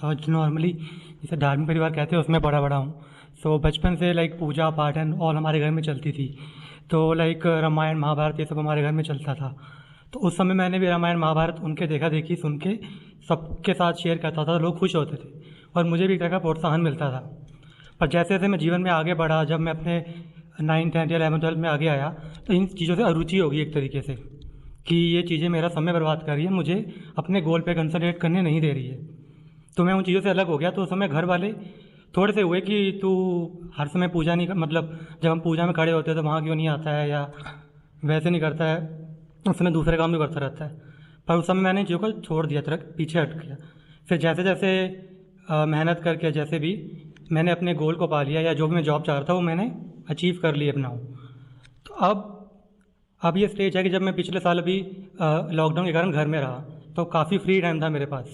Normally जैसे धार्मिक परिवार कहते हैं उसमें बड़ा हूँ। सो बचपन से लाइक पूजा पाठ एंड ऑल हमारे घर में चलती थी। तो लाइक रामायण महाभारत ये सब हमारे घर में चलता था। तो उस समय मैंने भी रामायण महाभारत उनके देखा देखी सुन के सबके साथ शेयर करता था, लोग खुश होते थे और मुझे भी एक तरह का प्रोत्साहन मिलता था। पर जैसे जैसे मैं जीवन में आगे बढ़ा, जब मैं अपने 9th 10th या 11th 12th में आगे आया, तो इन चीज़ों से अरुचि हो गई एक तरीके से कि ये चीज़ें मेरा समय बर्बाद कर रही है, मुझे अपने गोल पे कंसंट्रेट करने नहीं दे रही है। तो मैं उन चीज़ों से अलग हो गया। तो उस समय घर वाले थोड़े से हुए कि तू हर समय पूजा नहीं मतलब जब हम पूजा में खड़े होते हैं तो वहाँ क्यों नहीं आता है या वैसे नहीं करता है, उस समय दूसरे काम भी करता रहता है। पर उस समय मैंने इन चीज़ों को छोड़ दिया, तरह पीछे हट गया। फिर जैसे जैसे मेहनत करके जैसे भी मैंने अपने गोल को पा लिया या जो भी मैं जॉब चाह रहा था वो मैंने अचीव कर लिया अपना। तो अब ये स्टेज है कि जब मैं पिछले साल अभी लॉकडाउन के कारण घर में रहा तो काफ़ी फ्री टाइम था मेरे पास।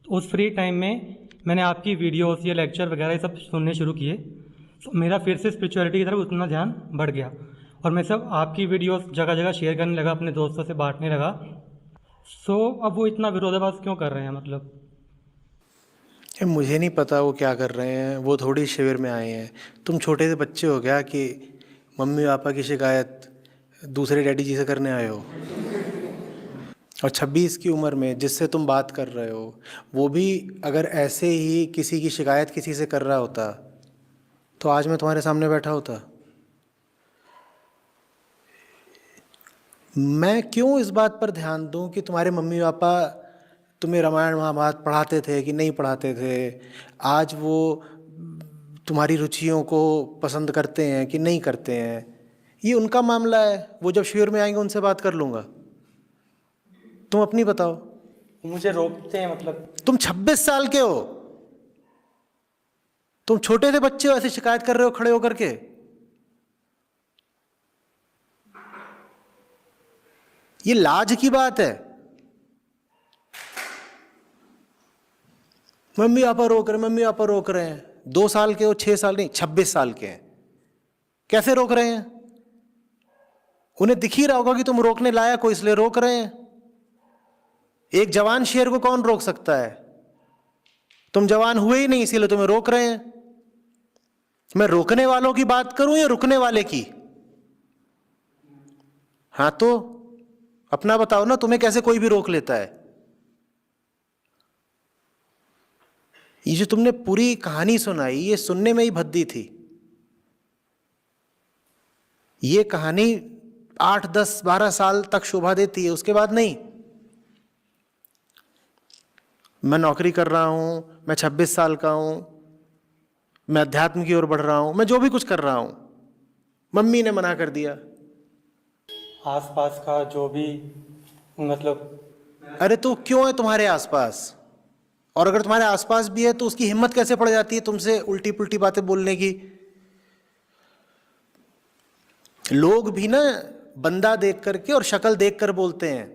तो उस फ्री टाइम में मैंने आपकी वीडियोस या लेक्चर वगैरह ये सब सुनने शुरू किए। तो मेरा फिर से स्पिरिचुअलिटी की तरफ उतना ध्यान बढ़ गया और मैं सब आपकी वीडियोस जगह जगह शेयर करने लगा, अपने दोस्तों से बांटने लगा। सो अब वो इतना विरोधाभास क्यों कर रहे हैं मतलब? ये मुझे नहीं पता वो क्या कर रहे हैं, वो थोड़ी शिविर में आए हैं। तुम छोटे से बच्चे हो क्या कि मम्मी पापा की शिकायत दूसरे डैडी जी से करने आए हो? और 26 की उम्र में जिससे तुम बात कर रहे हो वो भी अगर ऐसे ही किसी की शिकायत किसी से कर रहा होता तो आज मैं तुम्हारे सामने बैठा होता। मैं क्यों इस बात पर ध्यान दूं कि तुम्हारे मम्मी पापा तुम्हें रामायण महाभारत पढ़ाते थे कि नहीं पढ़ाते थे, आज वो तुम्हारी रुचियों को पसंद करते हैं कि नहीं करते हैं, ये उनका मामला है। वो जब शिविर में आएंगे उनसे बात कर लूँगा। तुम अपनी बताओ। मुझे रोकते हैं मतलब? तुम 26 साल के हो, तुम छोटे से बच्चे हो, ऐसे शिकायत कर रहे हो खड़े होकर के। ये लाज की बात है। मम्मी पापा रोक रहे, मम्मी पापा रोक रहे हैं। 2 साल के हो, 6 साल नहीं, 26 साल के हैं, कैसे रोक रहे हैं? उन्हें दिख ही रहा होगा कि तुम रोकने लायक हो, इसलिए रोक रहे हैं। एक जवान शेर को कौन रोक सकता है? तुम जवान हुए ही नहीं, इसीलिए तुम्हें रोक रहे हैं। मैं रोकने वालों की बात करूं या रुकने वाले की? हाँ तो अपना बताओ ना, तुम्हें कैसे कोई भी रोक लेता है? ये जो तुमने पूरी कहानी सुनाई, ये सुनने में ही भद्दी थी। ये कहानी 8 10 12 साल तक शोभा देती है, उसके बाद नहीं। मैं नौकरी कर रहा हूं, मैं 26 साल का हूं, मैं अध्यात्म की ओर बढ़ रहा हूं, मैं जो भी कुछ कर रहा हूं, मम्मी ने मना कर दिया। आसपास का जो भी मतलब? अरे तो क्यों है तुम्हारे आसपास? और अगर तुम्हारे आसपास भी है तो उसकी हिम्मत कैसे पड़ जाती है तुमसे उल्टी पुल्टी बातें बोलने की? लोग भी ना बंदा देख करके और शक्ल देख कर बोलते हैं।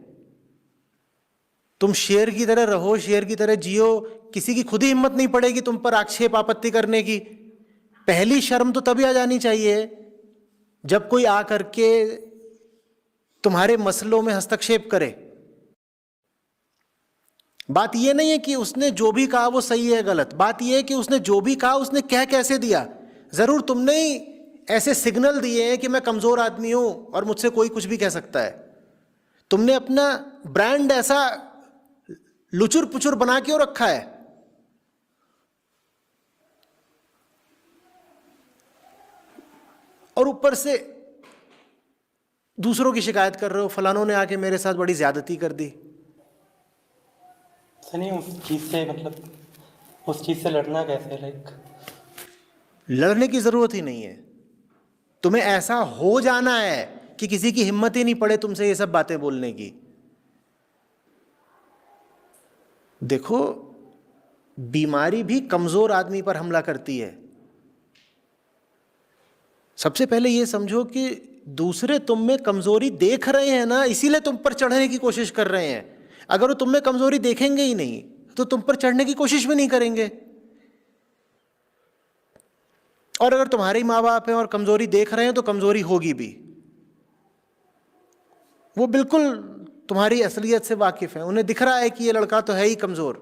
तुम शेर की तरह रहो, शेर की तरह जियो, किसी की खुद ही हिम्मत नहीं पड़ेगी तुम पर आक्षेप आपत्ति करने की। पहली शर्म तो तभी आ जानी चाहिए जब कोई आ करके तुम्हारे मसलों में हस्तक्षेप करे। बात यह नहीं है कि उसने जो भी कहा वो सही है गलत, बात यह है कि उसने जो भी कहा उसने कह कैसे दिया। जरूर तुमने ही ऐसे सिग्नल दिए हैं कि मैं कमजोर आदमी हूं और मुझसे कोई कुछ भी कह सकता है। तुमने अपना ब्रांड ऐसा लुचुर पुचुर बना के रखा है। और ऊपर से दूसरों की शिकायत कर रहे हो, फलानों ने आके मेरे साथ बड़ी ज्यादती कर दी। नहीं उस चीज़ से मतलब उस चीज़ से लड़ना कैसे? लाइक लड़ने की जरूरत ही नहीं है। तुम्हें ऐसा हो जाना है कि किसी की हिम्मत ही नहीं पड़े तुमसे ये सब बातें बोलने की। देखो, बीमारी भी कमजोर आदमी पर हमला करती है। सबसे पहले यह समझो कि दूसरे तुम में कमजोरी देख रहे हैं ना, इसीलिए तुम पर चढ़ने की कोशिश कर रहे हैं। अगर वो तुम में कमजोरी देखेंगे ही नहीं तो तुम पर चढ़ने की कोशिश भी नहीं करेंगे। और अगर तुम्हारे माँ बाप हैं और कमजोरी देख रहे हैं तो कमजोरी होगी भी। वो बिल्कुल तुम्हारी असलियत से वाकिफ है, उन्हें दिख रहा है कि ये लड़का तो है ही कमजोर,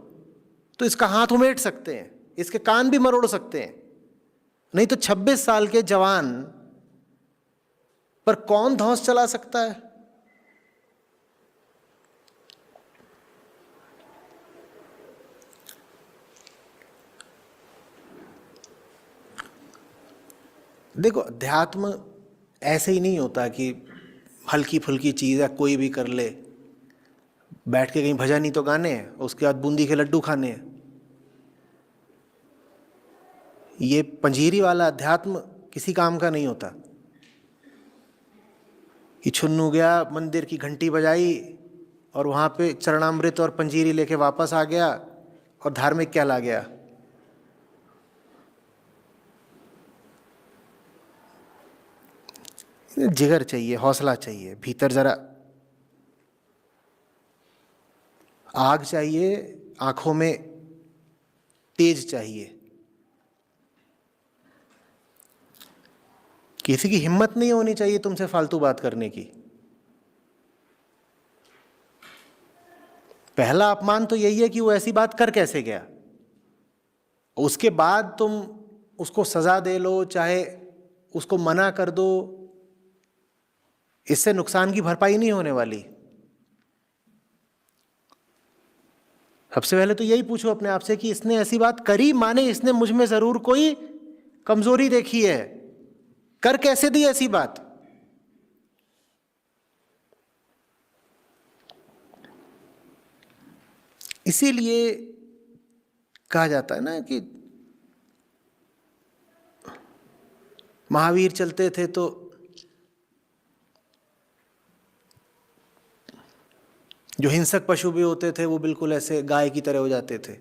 तो इसका हाथ उमेट सकते हैं, इसके कान भी मरोड़ सकते हैं, नहीं तो 26 साल के जवान पर कौन धौंस चला सकता है? देखो, अध्यात्म ऐसे ही नहीं होता कि हल्की फुल्की चीज़ है, कोई भी कर ले, बैठ के कहीं भजन ही तो गाने हैं, उसके बाद बूंदी के लड्डू खाने हैं। ये पंजीरी वाला अध्यात्म किसी काम का नहीं होता कि छुन्नू गया, मंदिर की घंटी बजाई और वहाँ पे चरणामृत और पंजीरी लेके वापस आ गया और धार्मिक कहला गया। जिगर चाहिए, हौसला चाहिए, भीतर जरा आग चाहिए, आंखों में तेज चाहिए। किसी की हिम्मत नहीं होनी चाहिए तुमसे फालतू बात करने की। पहला अपमान तो यही है कि वो ऐसी बात कर कैसे गया। उसके बाद तुम उसको सजा दे लो, चाहे उसको मना कर दो, इससे नुकसान की भरपाई नहीं होने वाली। सबसे पहले तो यही पूछो अपने आप से कि इसने ऐसी बात करी, माने इसने मुझ में जरूर कोई कमजोरी देखी है, कर कैसे दी ऐसी बात। इसीलिए कहा जाता है ना कि महावीर चलते थे तो जो हिंसक पशु भी होते थे वो बिल्कुल ऐसे गाय की तरह हो जाते थे।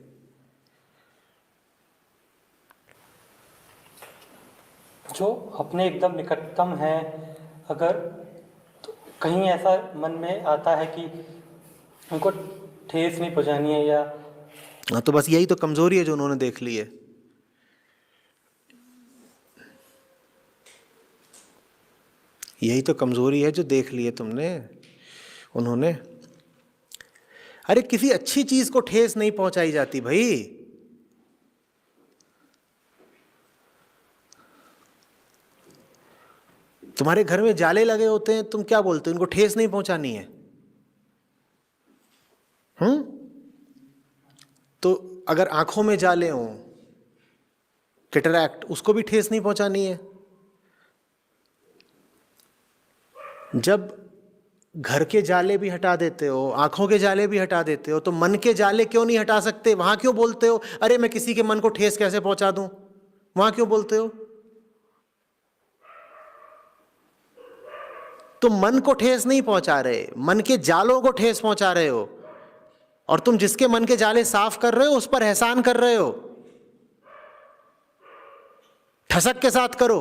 जो अपने एकदम निकटतम है, अगर तो कहीं ऐसा मन में आता है कि उनको ठेस नहीं पहुंचानी है, या हाँ, तो बस यही तो कमजोरी है जो उन्होंने देख ली है। यही तो कमजोरी है जो देख ली है तुमने, उन्होंने। अरे किसी अच्छी चीज को ठेस नहीं पहुंचाई जाती भाई। तुम्हारे घर में जाले लगे होते हैं, तुम क्या बोलते हो? इनको ठेस नहीं पहुंचानी है। तो अगर आंखों में जाले हों, कैटरैक्ट, उसको भी ठेस नहीं पहुंचानी है। जब घर के जाले भी हटा देते हो, आंखों के जाले भी हटा देते हो, तो मन के जाले क्यों नहीं हटा सकते? वहां क्यों बोलते हो अरे मैं किसी के मन को ठेस कैसे पहुंचा दूं? वहां क्यों बोलते हो? तुम मन को ठेस नहीं पहुंचा रहे, मन के जालों को ठेस पहुंचा रहे हो। और तुम जिसके मन के जाले साफ कर रहे हो उस पर एहसान कर रहे हो। ठसक के साथ करो।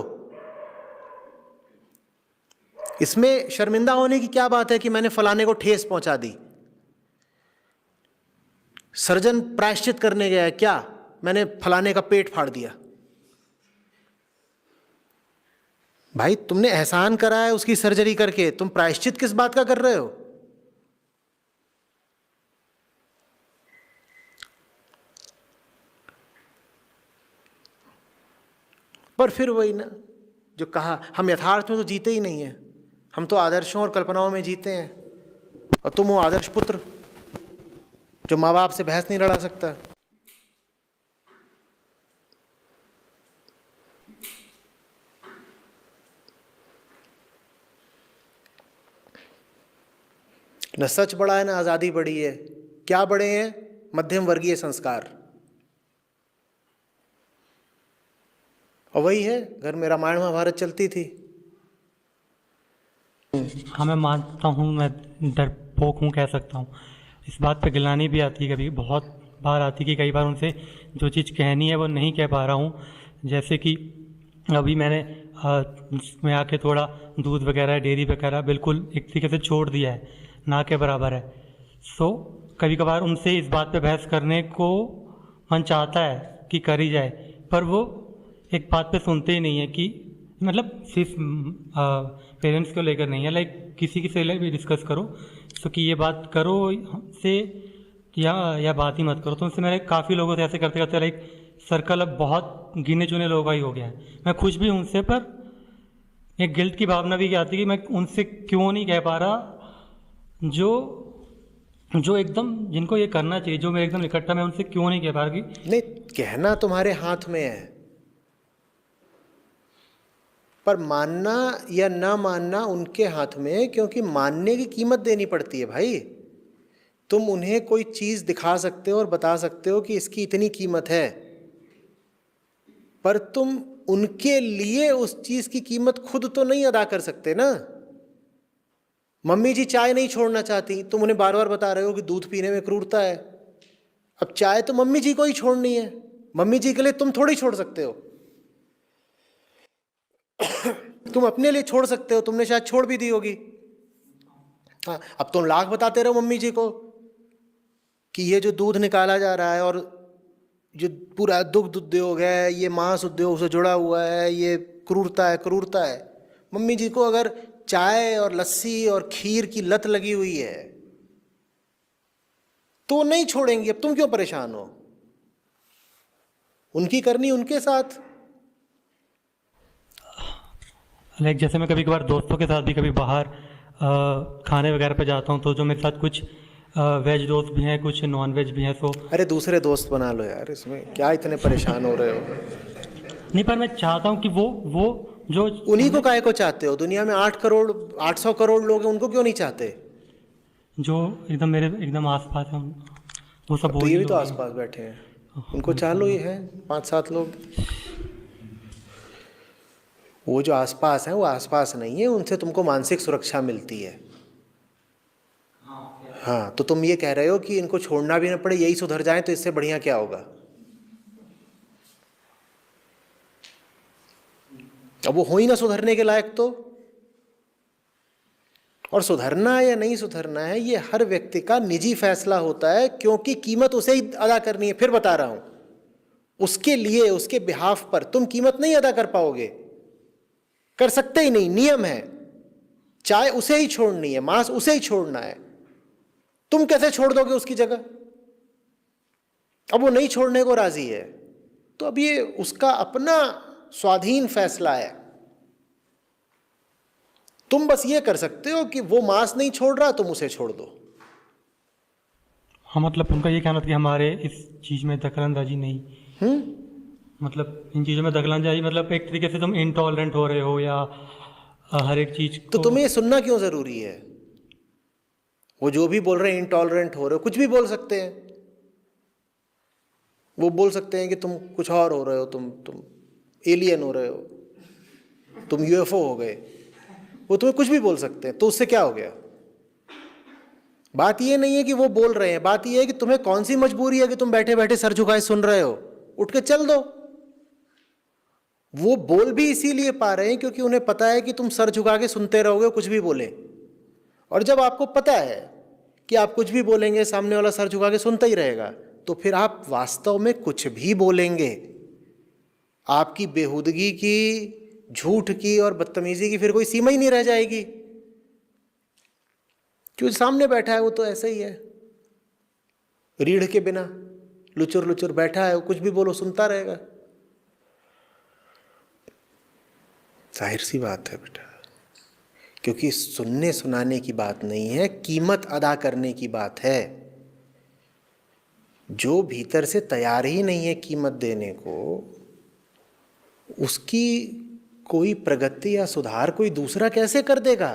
इसमें शर्मिंदा होने की क्या बात है कि मैंने फलाने को ठेस पहुंचा दी? सर्जन प्रायश्चित करने गया है क्या? मैंने फलाने का पेट फाड़ दिया। भाई तुमने एहसान करा है उसकी सर्जरी करके, तुम प्रायश्चित किस बात का कर रहे हो? पर फिर वही ना जो कहा, हम यथार्थ में तो जीते ही नहीं है, हम तो आदर्शों और कल्पनाओं में जीते हैं। और तुम वो आदर्श पुत्र जो माँ बाप से बहस नहीं लड़ा सकता। न सच बड़ा है, न आजादी बड़ी है। क्या बड़े हैं? मध्यम वर्गीय संस्कार। और वही है, घर में रामायण महाभारत चलती थी। हाँ, मैं मानता हूँ, मैं डरपोक हूँ, कह सकता हूँ। इस बात पे गिलानी भी आती है, कभी बहुत बार आती कि कई बार उनसे जो चीज़ कहनी है वो नहीं कह पा रहा हूँ। जैसे कि अभी मैंने में आके थोड़ा दूध वगैरह, डेयरी वगैरह बिल्कुल एक तरीके से छोड़ दिया है, ना के बराबर है। सो कभी कभार उनसे इस बात पे बहस करने को मन चाहता है कि करी जाए, पर वो एक बात पे सुनते ही नहीं है कि मतलब सिर्फ पेरेंट्स को लेकर नहीं है, लाइक किसी से भी डिस्कस करो, सो कि ये बात करो से या बात ही मत करो। तुमसे मैंने काफ़ी लोगों से ऐसे करते करते लाइक सर्कल अब बहुत गिने चुने लोगों का ही हो गया है। मैं खुश भी हूँ उनसे, पर एक गिल्ट की भावना भी आती है कि मैं उनसे क्यों नहीं कह पा रहा जो जो एकदम जिनको ये करना चाहिए, जो मैं एकदम इकट्ठा, मैं उनसे क्यों नहीं कह पा रहा कि नहीं, कहना तुम्हारे हाथ में है, पर मानना या ना मानना उनके हाथ में है, क्योंकि मानने की कीमत देनी पड़ती है भाई। तुम उन्हें कोई चीज दिखा सकते हो और बता सकते हो कि इसकी इतनी कीमत है, पर तुम उनके लिए उस चीज की कीमत खुद तो नहीं अदा कर सकते ना। मम्मी जी चाय नहीं छोड़ना चाहती, तुम उन्हें बार बार बता रहे हो कि दूध पीने में क्रूरता है। अब चाय तो मम्मी जी को ही छोड़नी है, मम्मी जी के लिए तुम थोड़ी छोड़ सकते हो। तुम अपने लिए छोड़ सकते हो, तुमने शायद छोड़ भी दी होगी। हाँ, अब तुम लाख बताते रहो मम्मी जी को कि ये जो दूध निकाला जा रहा है और जो पूरा दुग्ध उद्योग है, ये मांस उद्योग से जुड़ा हुआ है, ये क्रूरता है, क्रूरता है। मम्मी जी को अगर चाय और लस्सी और खीर की लत लगी हुई है तो नहीं छोड़ेंगी। अब तुम क्यों परेशान हो? उनकी करनी उनके साथ। लाइक जैसे मैं कभी कभार दोस्तों के साथ भी कभी बाहर खाने वगैरह पे जाता हूँ, तो जो मेरे साथ कुछ वेज दोस्त भी हैं, कुछ नॉन वेज भी हैं, तो अरे दूसरे दोस्त बना लो यार, इसमें क्या इतने परेशान हो रहे हो? नहीं, पर मैं चाहता हूँ कि वो जो उन्हीं को काहे को चाहते हो? दुनिया में 800 करोड़ लोग हैं, उनको क्यों नहीं चाहते? जो एकदम मेरे एकदम आसपास हैं वो सब तो वही ये भी तो लोग हैं। आसपास बैठे हैं, उनको चाह लो। ये है 5-7 लोग। वो जो आसपास हैं वो आसपास नहीं है, उनसे तुमको मानसिक सुरक्षा मिलती है। हाँ, तो तुम ये कह रहे हो कि इनको छोड़ना भी ना पड़े, यही सुधर जाए, तो इससे बढ़िया क्या होगा? अब वो हो ही ना सुधरने के लायक तो। और सुधरना है या नहीं सुधरना है, ये हर व्यक्ति का निजी फैसला होता है, क्योंकि कीमत उसे ही अदा करनी है। फिर बता रहा हूं, उसके लिए, उसके बिहाफ पर तुम कीमत नहीं अदा कर पाओगे, कर सकते ही नहीं। नियम है, चाय उसे ही छोड़नी है, मांस उसे ही छोड़ना है। तुम कैसे छोड़ दोगे उसकी जगह? अब वो नहीं छोड़ने को राजी है, तो अब ये उसका अपना स्वाधीन फैसला है। तुम बस ये कर सकते हो कि वो मांस नहीं छोड़ रहा, तुम उसे छोड़ दो। हाँ, मतलब उनका ये कहना था कि हमारे इस चीज़ में दखलंदाजी नहीं, मतलब इन चीज़ों में दखलंदाजी, मतलब एक तरीके से तुम इनटॉलरेंट हो रहे हो या हर एक चीज़ तो को। तुम्हें ये सुनना क्यों जरूरी है? वो जो भी बोल रहे हैं, इनटॉलरेंट हो रहे हो, कुछ भी बोल सकते हैं। वो बोल सकते हैं कि तुम कुछ और हो रहे हो, तुम एलियन हो रहे हो, तुम यूएफओ हो गए। वो तुम्हें कुछ भी बोल सकते हैं, तो उससे क्या हो गया? बात ये नहीं है कि वो बोल रहे हैं, बात ये है कि तुम्हें कौन सी मजबूरी है कि तुम बैठे बैठे सर झुकाए सुन रहे हो। उठ के चल दो। वो बोल भी इसीलिए पा रहे हैं क्योंकि उन्हें पता है कि तुम सर झुका के सुनते रहोगे, कुछ भी बोले। और जब आपको पता है कि आप कुछ भी बोलेंगे, सामने वाला सर झुका के सुनता ही रहेगा, तो फिर आप वास्तव में कुछ भी बोलेंगे। आपकी बेहूदगी की, झूठ की और बदतमीजी की फिर कोई सीमा ही नहीं रह जाएगी। जो सामने बैठा है वो तो ऐसा ही है, रीढ़ के बिना लुचुर लुचुर बैठा है, वो कुछ भी बोलो सुनता रहेगा। जाहिर सी बात है बेटा, क्योंकि सुनने सुनाने की बात नहीं है, कीमत अदा करने की बात है। जो भीतर से तैयार ही नहीं है कीमत देने को, उसकी कोई प्रगति या सुधार कोई दूसरा कैसे कर देगा?